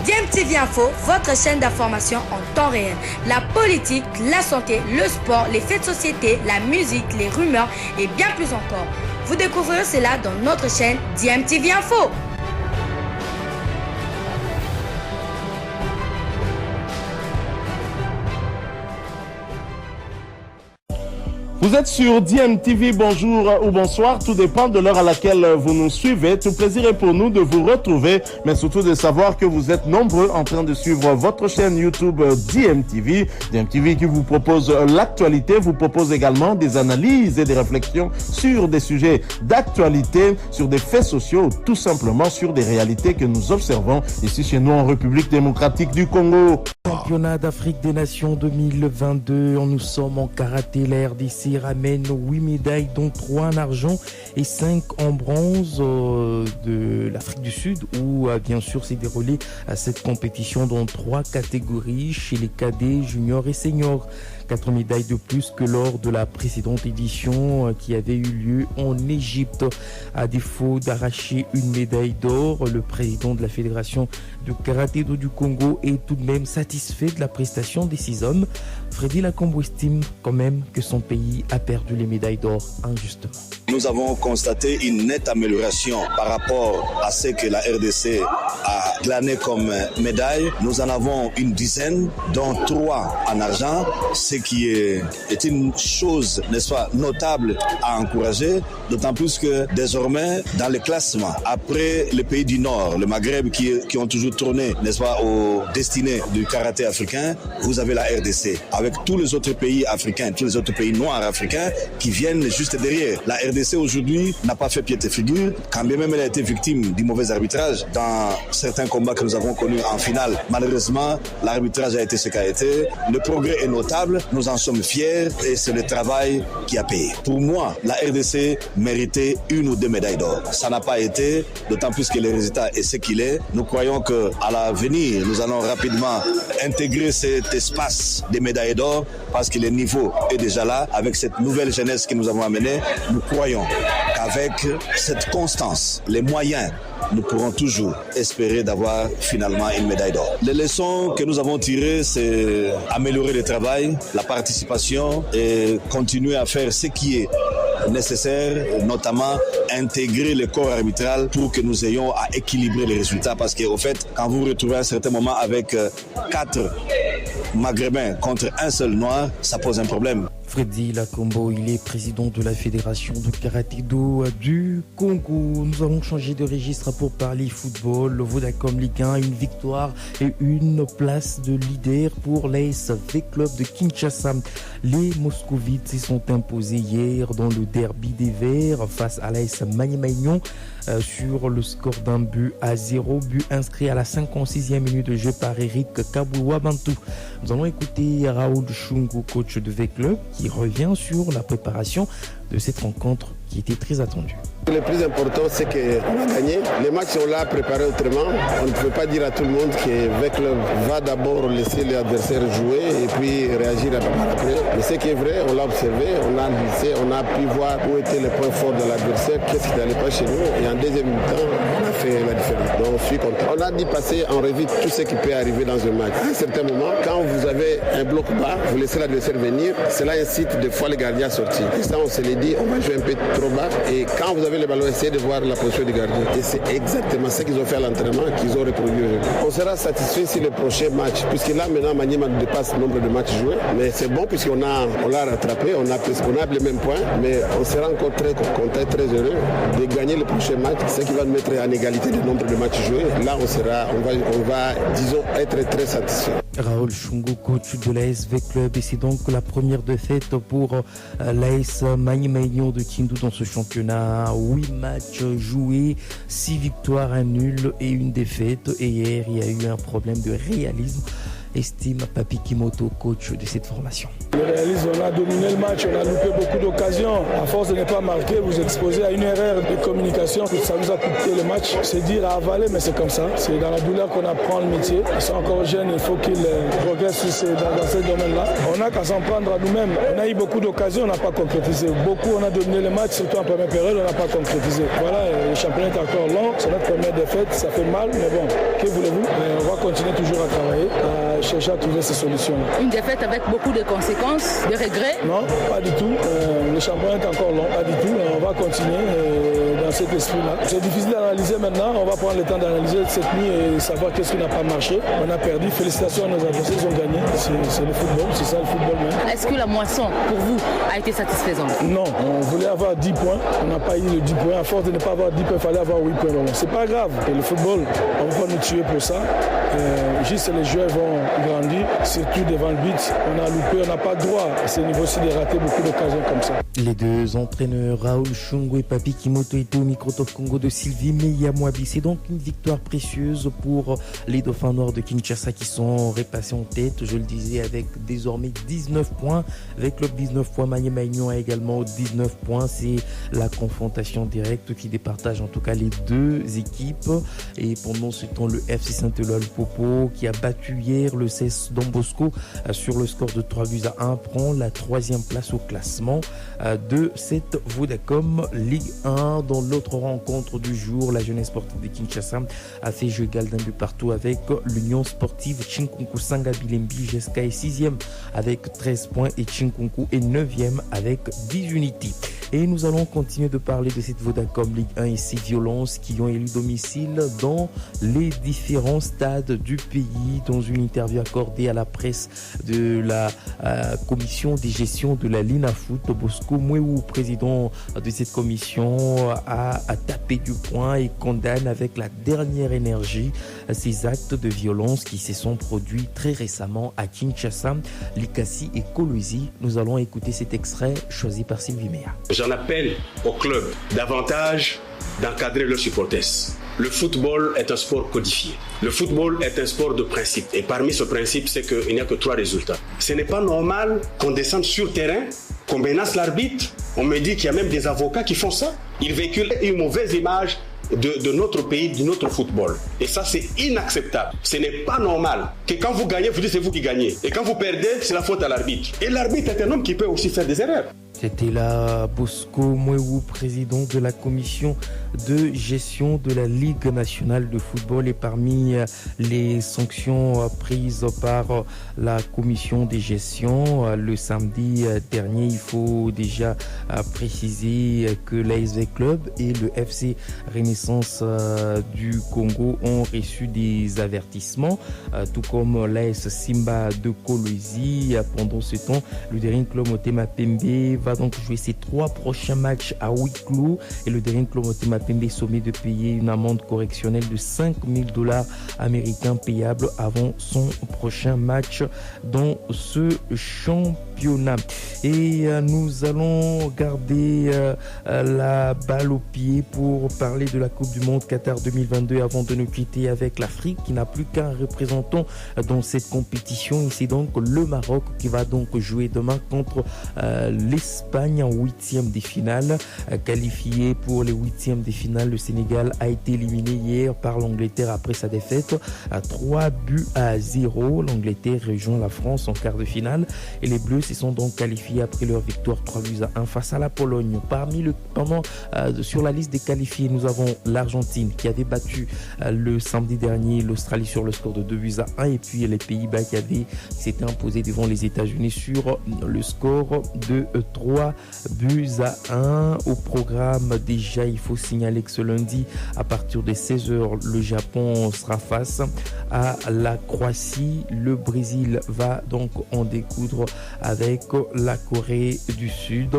DMTV Info, votre chaîne d'information en temps réel. La politique, la santé, le sport, les faits de société, la musique, les rumeurs et bien plus encore. Vous découvrirez cela dans notre chaîne DMTV Info. Vous êtes sur DMTV, bonjour ou bonsoir, tout dépend de l'heure à laquelle vous nous suivez. Tout plaisir est pour nous de vous retrouver, mais surtout de savoir que vous êtes nombreux en train de suivre votre chaîne YouTube DMTV. DMTV qui vous propose l'actualité, vous propose également des analyses et des réflexions sur des sujets d'actualité, sur des faits sociaux, tout simplement sur des réalités que nous observons ici chez nous en République démocratique du Congo. Championnat d'Afrique des Nations 2022, nous sommes en karaté, la RDC ramène 8 médailles dont 3 en argent et 5 en bronze de l'Afrique du Sud où bien sûr s'est déroulée cette compétition dans 3 catégories chez les cadets, juniors et seniors. 4 médailles de plus que lors de la précédente édition qui avait eu lieu en Égypte. À défaut d'arracher une médaille d'or, le président de la Fédération de karaté-do du Congo est tout de même satisfait de la prestation des 6 hommes. Freddy Lacombo estime quand même que son pays a perdu les médailles d'or injustement. Nous avons constaté une nette amélioration par rapport à ce que la RDC a glané comme médaille. Nous en avons une dizaine, dont 3 en argent, ce qui est une chose, n'est-ce pas, notable à encourager, d'autant plus que désormais, dans le classement, après les pays du Nord, le Maghreb qui ont toujours tourné, n'est-ce pas, aux destinées du karaté africain, vous avez la RDC, avec tous les autres pays africains, tous les autres pays noirs africains qui viennent juste derrière. La RDC aujourd'hui n'a pas fait pied et figure, quand bien même elle a été victime du mauvais arbitrage dans certains combats que nous avons connus en finale. Malheureusement, l'arbitrage a été ce qu'a été. Le progrès est notable, nous en sommes fiers et c'est le travail qui a payé. Pour moi, la RDC méritait 1 ou 2 médailles d'or. Ça n'a pas été, d'autant plus que le résultat est ce qu'il est. Nous croyons qu'à l'avenir, nous allons rapidement intégrer cet espace des médailles d'or parce que le niveau est déjà là. Avec cette nouvelle jeunesse que nous avons amenée, nous croyons qu'avec cette constance, les moyens, nous pourrons toujours espérer d'avoir finalement une médaille d'or. Les leçons que nous avons tirées, c'est améliorer le travail, la participation et continuer à faire ce qui est nécessaire, notamment intégrer le corps arbitral pour que nous ayons à équilibrer les résultats parce qu'au fait, quand vous vous retrouvez à un certain moment avec 4 maghrébins contre un seul noir, ça pose un problème. Freddy Lacombo, il est président de la Fédération de karaté-do du Congo. Nous allons changer de registre pour parler football. Le Vodacom Ligue 1, une victoire et une place de leader pour l'AS V-Club de Kinshasa. Les Moscovites s'y sont imposés hier dans le derby des Verts face à l'AS Maniema-Union sur le score d'1-0, but inscrit à la 56e minute de jeu par Eric Kabouwa Bantou. Nous allons écouter Raoul Chungu, coach de V-Club, qui revient sur la préparation de cette rencontre qui était très attendue. Le plus important, c'est qu'on a gagné. Les matchs, on l'a préparé autrement. On ne peut pas dire à tout le monde que V-Club va d'abord laisser l'adversaire jouer et puis réagir après. Mais ce qui est vrai, on l'a observé, on a analysé, on a pu voir où étaient les points forts de l'adversaire, qu'est-ce qui n'allait pas chez nous. Et en deuxième temps, on a fait la différence. Donc je suis content. On a dit passer en revue tout ce qui peut arriver dans un match. À un certain moment, quand vous avez un bloc bas, vous laissez l'adversaire venir, cela incite des fois les gardiens à sortir. Et ça, on se l'est dit, on va jouer un peu trop bas. Et quand vous avez le ballon, essayez de voir la position du gardien. Et c'est exactement ce qu'ils ont fait à l'entraînement qu'ils ont reproduit aujourd'hui. On sera satisfait si le prochain match, puisque là maintenant Maniema dépasse le nombre de matchs joués, mais c'est bon puisqu'on l'a rattrapé, on a les mêmes points, mais on sera encore très content, très heureux de gagner le prochain match, ce qui va nous mettre en égalité du nombre de matchs joués. Là on va disons être très satisfait. Raoul Chungu, coach de l'AS V-Club, et c'est donc la première défaite pour l'AS Maniema-Union de Kindu dans ce championnat. 8 matchs joués, 6 victoires, 1 nul et 1 défaite. Et hier, il y a eu un problème de réalisme estime Papi Kimoto, coach de cette formation. Le réalisme, on a dominé le match, on a loupé beaucoup d'occasions. À force de ne pas marquer, vous exposez à une erreur de communication. Ça nous a coûté le match. C'est dur à avaler, mais c'est comme ça. C'est dans la douleur qu'on apprend le métier. Ils sont encore jeunes, il faut qu'ils progressent dans ce domaine-là. On n'a qu'à s'en prendre à nous-mêmes. On a eu beaucoup d'occasions, on n'a pas concrétisé. Beaucoup, on a dominé le match, surtout en première période, on n'a pas concrétisé. Voilà, le championnat est encore long. C'est notre première défaite, ça fait mal, mais bon, que voulez-vous? On va continuer toujours à travailler, à chercher à trouver ces solutions-là. Une défaite avec beaucoup de conséquences, de regrets? Non, pas du tout. Le championnat est encore long, pas du tout. On va continuer dans cet esprit-là. C'est difficile d'analyser maintenant. On va prendre le temps d'analyser cette nuit et savoir qu'est-ce qui n'a pas marché. On a perdu. Félicitations à nos adversaires, ils ont gagné. C'est le football, c'est ça le football même. Est-ce que la moisson, pour vous, a été satisfaisante? Non, on voulait avoir 10 points. On n'a pas eu les 10 points. À force de ne pas avoir 10 points, il fallait avoir 8 points. C'est pas grave. Et le football, on ne va pas nous tuer pour ça. Juste les joueurs vont grandir, surtout devant le but. On a loupé, on n'a pas droit à ce niveau-ci de rater beaucoup d'occasions comme ça. Les deux entraîneurs, Raoul Shungu et Papi Kimoto, étaient au micro Top Congo de Sylvie Meyamwabi. C'est donc une victoire précieuse pour les Dauphins Noirs de Kinshasa qui sont repassés en tête, je le disais, avec désormais 19 points. Avec Club 19 points, Maniema Union a également 19 points. C'est la confrontation directe qui départage en tout cas les deux équipes. Et pendant ce temps, le FC Saint-Éloi-le-Popo, qui a battu hier le CES Don Bosco sur le score de 3-1, prend la 3e place au classement de cette Vodacom Ligue 1. Dans l'autre rencontre du jour, la jeunesse sportive de Kinshasa a fait jeu égal d'un but partout avec l'Union sportive Chinkunku Sangabilembi. Jeska est 6e avec 13 points et Chinkunku est 9e avec 10 unités. Et nous allons continuer de parler de cette Vodacom Ligue 1 et ses violences qui ont élu domicile dans les différents stades du pays. Dans une interview accordée à la presse de la commission de gestion de la Linafoot, Bosco Mwewu, président de cette commission, a tapé du poing et condamne avec la dernière énergie ces actes de violence qui se sont produits très récemment à Kinshasa, Likasi et Kolwezi. Nous allons écouter cet extrait choisi par Sylvie Meya. J'en appelle au club davantage d'encadrer leurs supporters. Le football est un sport codifié. Le football est un sport de principe. Et parmi ce principe, c'est qu'il n'y a que 3 résultats. Ce n'est pas normal qu'on descende sur terrain, qu'on menace l'arbitre. On me dit qu'il y a même des avocats qui font ça. Ils véhiculent une mauvaise image de notre pays, de notre football. Et ça, c'est inacceptable. Ce n'est pas normal que quand vous gagnez, vous dites c'est vous qui gagnez. Et quand vous perdez, c'est la faute à l'arbitre. Et l'arbitre est un homme qui peut aussi faire des erreurs. C'était là Bosco Mwewu, président de la commission de gestion de la Ligue nationale de football. Et parmi les sanctions prises par la commission de gestion le samedi dernier, il faut déjà préciser que l'ASV Club et le FC Renaissance du Congo ont reçu des avertissements, tout comme l'AS Simba de Kolwezi. Pendant ce temps, le Daring Club Motema Pembe va donc jouer ses 3 prochains matchs à huis clos et le Daring Club Motema Pembe est sommé de payer une amende correctionnelle de $5,000 américains payable avant son prochain match dans ce championnat. Et nous allons garder la balle au pied pour parler de la Coupe du Monde Qatar 2022 avant de nous quitter avec l'Afrique qui n'a plus qu'un représentant dans cette compétition. Et c'est donc le Maroc qui va donc jouer demain contre l'Espagne en 8e de finale. Qualifié pour les 8e de finale, le Sénégal a été éliminé hier par l'Angleterre après sa défaite à 3-0. L'Angleterre rejoint la France en quart de finale et les Bleus se sont donc qualifiés après leur victoire 3-1 face à la Pologne. Sur la liste des qualifiés, nous avons l'Argentine qui avait battu le samedi dernier l'Australie sur le score de 2-1 et puis les Pays-Bas qui s'étaient imposés devant les États-Unis sur le score de 3-1. Au programme déjà, il faut signaler que ce lundi à partir de 16h, le Japon sera face à la Croatie. Le Brésil va donc en découdre avec la Corée du Sud.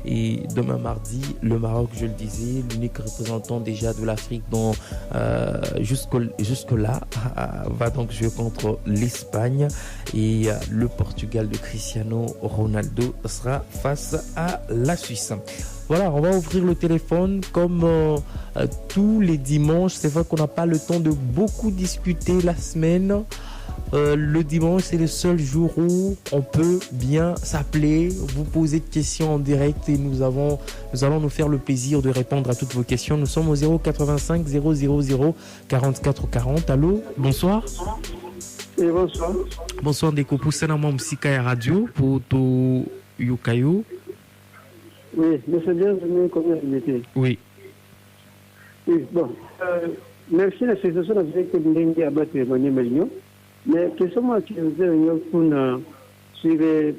Et demain mardi, le Maroc, je le disais, l'unique représentant déjà de l'Afrique jusque-là, va donc jouer contre l'Espagne. Et le Portugal de Cristiano Ronaldo sera face à la Suisse. Voilà, on va ouvrir le téléphone comme tous les dimanches. C'est vrai qu'on n'a pas le temps de beaucoup discuter la semaine. le dimanche, c'est le seul jour où on peut bien s'appeler, vous poser des questions en direct et nous allons nous faire le plaisir de répondre à toutes vos questions. Nous sommes au 085 000 44 40. Allô, bonsoir. Et bonsoir. Bonsoir, Ndeko Poussana Mamsika Radio pour to Yukayo. Oui, mais c'est bien venu comme invité. Oui. Oui, bon. Merci la situation avec que Ndenge a battu Emmanuel Malignon. Mais question moi qui nous est pour sur les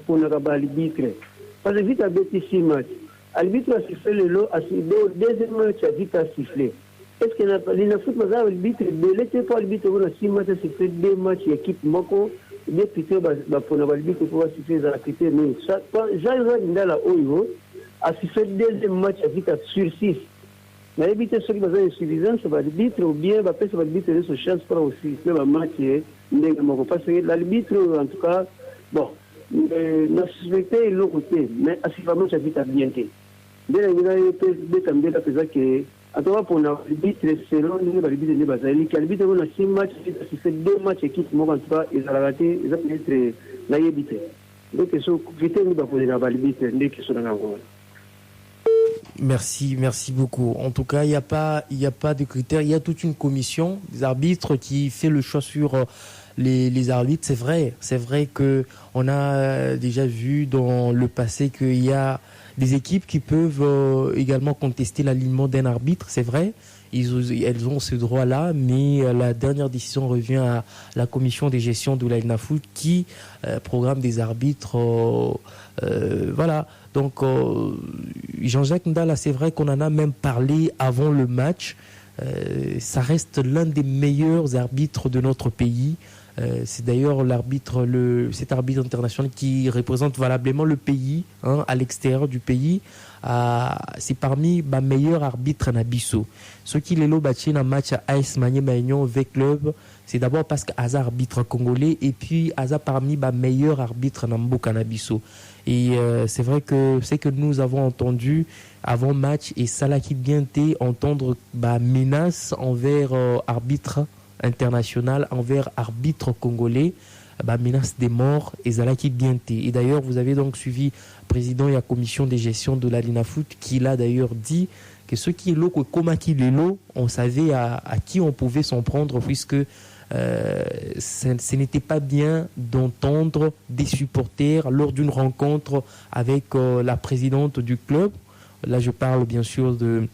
pour l'arbitre. Parce que vite à bêter 6 matchs. L'arbitre a sifflé le lot, a sifflé deuxième match, a vite à siffler. Est-ce qu'il n'a pas dit que l'arbitre, l'été pour l'arbitre, on a 6 matchs, a sifflé 2 matchs, équipe Moko, bien plutôt pour l'arbitre, pour siffler les activités. Mais Jean-Jacques Ndala Oyo a sifflé deuxième match, a vite à sur 6. Mais l'arbitre, ce qui va être insuffisant, c'est l'arbitre, ou bien, c'est l'arbitre de ce chance pour aussi faire un match, parce que l'arbitre, en tout cas, bon, n'a suspecté l'autre côté, mais assurément, ça vite à bien été. Bien, il a été déterminé à présent que, en tout cas, pour l'arbitre, selon l'arbitre de Bazali, l'arbitre, on a 6 matchs, si c'est 2 matchs équipe, en tout cas, ils ont raté, ils ont peut-être l'arbitre. Donc, ce critère, nous va poser l'arbitre, dès qu'ils sont dans la voie. Merci beaucoup. En tout cas, il n'y a pas de critères. Il y a toute une commission des arbitres qui fait le choix sur les arbitres. C'est vrai que on a déjà vu dans le passé qu'il y a des équipes qui peuvent également contester l'alignement d'un arbitre. C'est vrai. Elles ont ce droit-là, mais la dernière décision revient à la commission de gestion de l'AENAFOOT qui programme des arbitres. Voilà. Donc, Jean-Jacques Ndala, c'est vrai qu'on en a même parlé avant le match. Ça reste l'un des meilleurs arbitres de notre pays. C'est d'ailleurs cet arbitre international qui représente valablement le pays, à l'extérieur du pays. C'est parmi les meilleurs arbitres en Abisso. Ce qui est battu dans le match à AS Magné-Maignan avec club, c'est d'abord parce qu'Aza arbitre congolais et puis Aza parmi les meilleurs arbitres en Mboka en Abisso. Et c'est vrai que c'est que nous avons entendu avant match et Salaki Bienté entendre menaces envers arbitre international, envers arbitre congolais, menace des morts et Salaki Bienté. Et d'ailleurs, vous avez donc suivi le président et la commission de gestion de la l'AENAFOOT qui l'a d'ailleurs dit que ce qui est l'eau, comme qui est l'eau, on savait à qui on pouvait s'en prendre puisque ce n'était pas bien d'entendre des supporters lors d'une rencontre avec la présidente du club. Là, je parle bien sûr de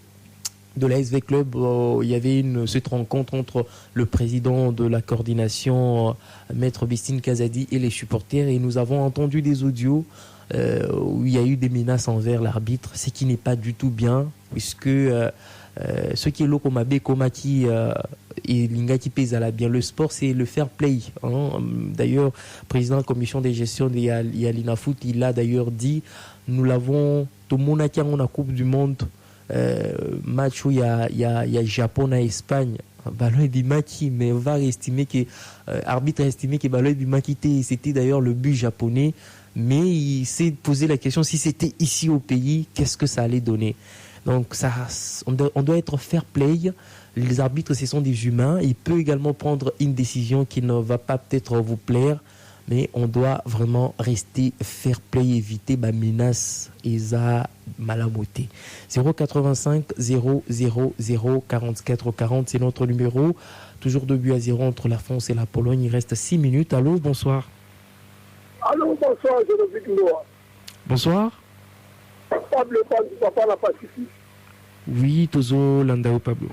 l'ASV Club. Il y avait cette rencontre entre le président de la coordination, Maître Bistine Kazadi, et les supporters. Et nous avons entendu des audios où il y a eu des menaces envers l'arbitre, ce qui n'est pas du tout bien, puisque ce qui est Lokomabe Komaki et Lingaki Pezala bien le sport, c'est le fair play. D'ailleurs, président de la commission de gestion de l'AENAFOOT, il a d'ailleurs dit, nous l'avons, tout le monde a la Coupe du Monde, match où il y a Japon et Espagne, ballon du Maki, mais on va estimer que arbitre a estimé que ballon du Maki c'était d'ailleurs le but japonais, mais il s'est posé la question si c'était ici au pays, qu'est-ce que ça allait donner. Donc on doit être fair play. Les arbitres, ce sont des humains. Il peut également prendre une décision qui ne va pas peut-être vous plaire, mais on doit vraiment rester fair play, éviter menaces et ça malamoté. 085 000 44 40, c'est notre numéro. Toujours 2-0 entre la France et la Pologne. Il reste 6 minutes. Allô, bonsoir. Allô, bonsoir, je le Victoire. Bonsoir. Pablo, papa la Pacifique. Oui, Tozo Landao Pablo.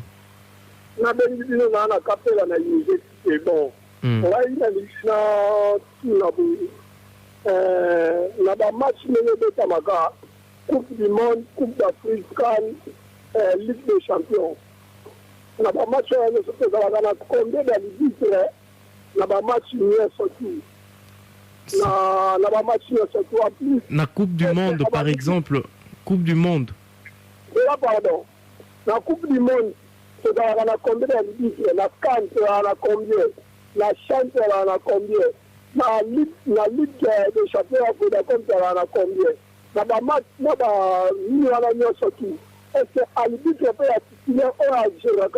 Na bendition na capella na université bon. Là il a na ba match de Tamaga, Coupe du monde, Coupe d'Afrique, Ligue des champions. Na ba match na sote na combien d'arbitres na ba match ni sorti. Na ba match ni sorti en plus. La Coupe du monde par exemple, Coupe du monde. Là pardon. La Coupe du monde c'est dans la combien d'arbitres, la CAN la combien, la chante la combien, la Ligue des champions pour la combien. Na ba match na ba ni na sorti. Est-ce que l'arbitre peut assister au Algérie,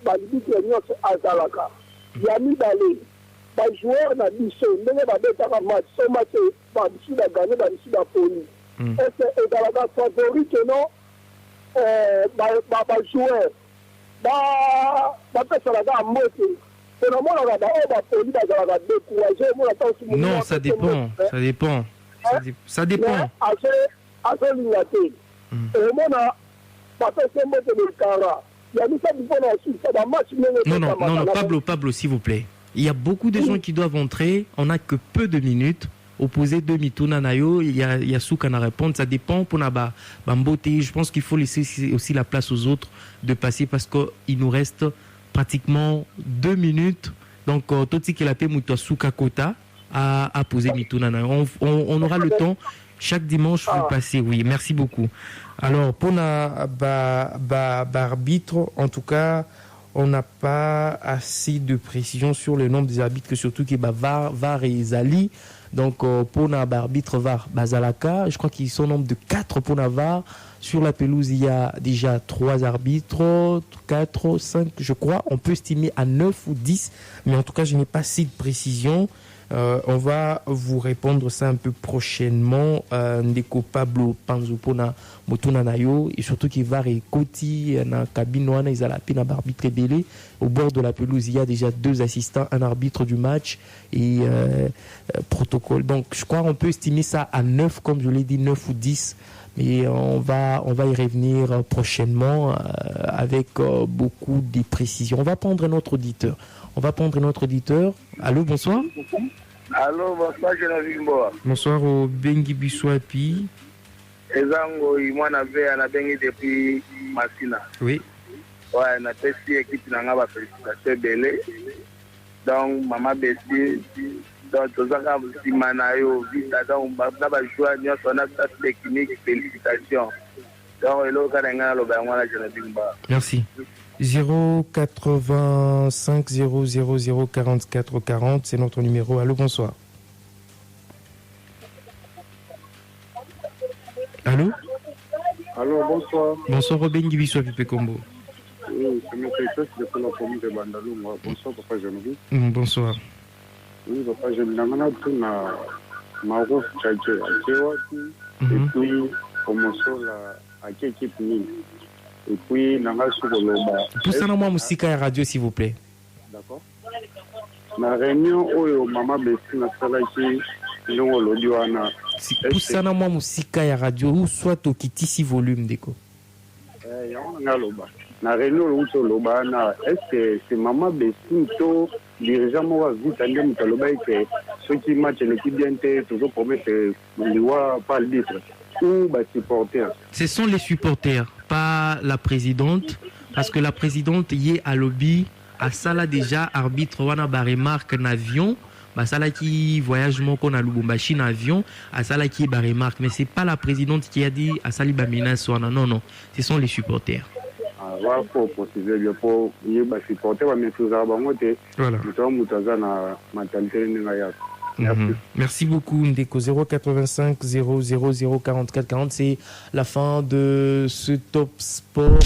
l'arbitre est azalaka. Yami Balé, bajoueur na biso ndenge babetaka match so match babisi bagane babisi baponi ese ezalaka favori ke non bajoueur bapesalaka mbote pona monaka baoyo baponi bazalaka découragé mona ntansi non, ça dépend. Ça dépend. azolinga te omona bapesa mbote lekara yamisaki mpona osusa bamatch ndenge Non, Pablo, s'il vous plaît. Il y a beaucoup de gens qui doivent entrer. On n'a que peu de minutes. Opposé demi-tour nayo, il y a Souka à répondre. Ça dépend pour Naba Bambote. Je pense qu'il faut laisser aussi la place aux autres de passer parce qu'il nous reste pratiquement 2 minutes. Donc, tout ce qu'il a fait, Mouta Souka Kota à poser demi-tour nayo. On aura le temps. Chaque dimanche, vous passez. Oui, merci beaucoup. Alors, pour l'arbitre, en tout cas, on n'a pas assez de précision sur le nombre des arbitres, que surtout qui VAR et Zali. Donc, pour l'arbitre VAR, Bazalaka, je crois qu'ils sont au nombre de 4 pour VAR. Sur la pelouse, il y a déjà 3 arbitres, 4, 5, je crois. On peut estimer à 9 ou 10, mais en tout cas, je n'ai pas assez de précision. On va vous répondre ça un peu prochainement. Ndeko Pablo Panzupona Motuna Nayo et surtout qui va récoti na cabine wana izala pina arbitre belé au bord de la pelouse. Il y a déjà 2 assistants, un arbitre du match et protocole. Donc je crois qu'on peut estimer ça à 9, comme je l'ai dit, 9 ou 10. Mais on va y revenir prochainement avec beaucoup de précisions. On va prendre notre auditeur. Allô, bonsoir. Allô, bonsoir, Geneviève Mboa. Bonsoir au Bengi Biswapi. Ezango, moi, na bengi depuis Massina. Oui. Ouais, na testi équipe na ngaba félicitations belé. Donc, maman Bessie, donc, tout ça, quand vous manayo, vite, donc, na ba joueur, on a ça technique, félicitations. Donc, hello, quand on a le bain, Geneviève Mboa. Merci. 085 000 44 40, c'est notre numéro. Allô, bonsoir. Allô? Allô, bonsoir. Bonsoir, Robin Gibiso Pipe Combo. Oui, c'est M. Christophe de la commune de Bandalou. Bonsoir, Papa Jean-Louis. Bonsoir. Oui, Papa Jean-Louis, tout na Marouf Tchadje, et puis, promotion à quelle équipe mine. Et puis, poussez-nous moi musica à radio, s'il vous plaît. D'accord. La réunion où maman Bessie na salaki longo lodiwana. Poussez-nous moi musica à radio ou soit au kitisi volume déco. La réunion où to lobana, est-ce que c'est maman Bessie to dirigeant moi vite aller mutaloba que ceux qui matchent l'équipe bien toujours promettre liwa pas le titre ou ba supporters. Ce sont les supporters, pas la présidente, parce que la présidente y est à lobby, à ça déjà arbitre wana ba remarque en avion, bah ça là qui voyagement qu'on a Lubumbashi en avion, à ça là qui est ba remarque, mais c'est pas la présidente qui a dit à Sali ba menace wana, non, ce sont les supporters. Voilà, pour préciser bien pour y ba supporters mais tout ça ba moté. Voilà. Mutazana mentalité ngaya. Merci beaucoup, Ndeko. 085 000 44 40, c'est la fin de ce Top Sport.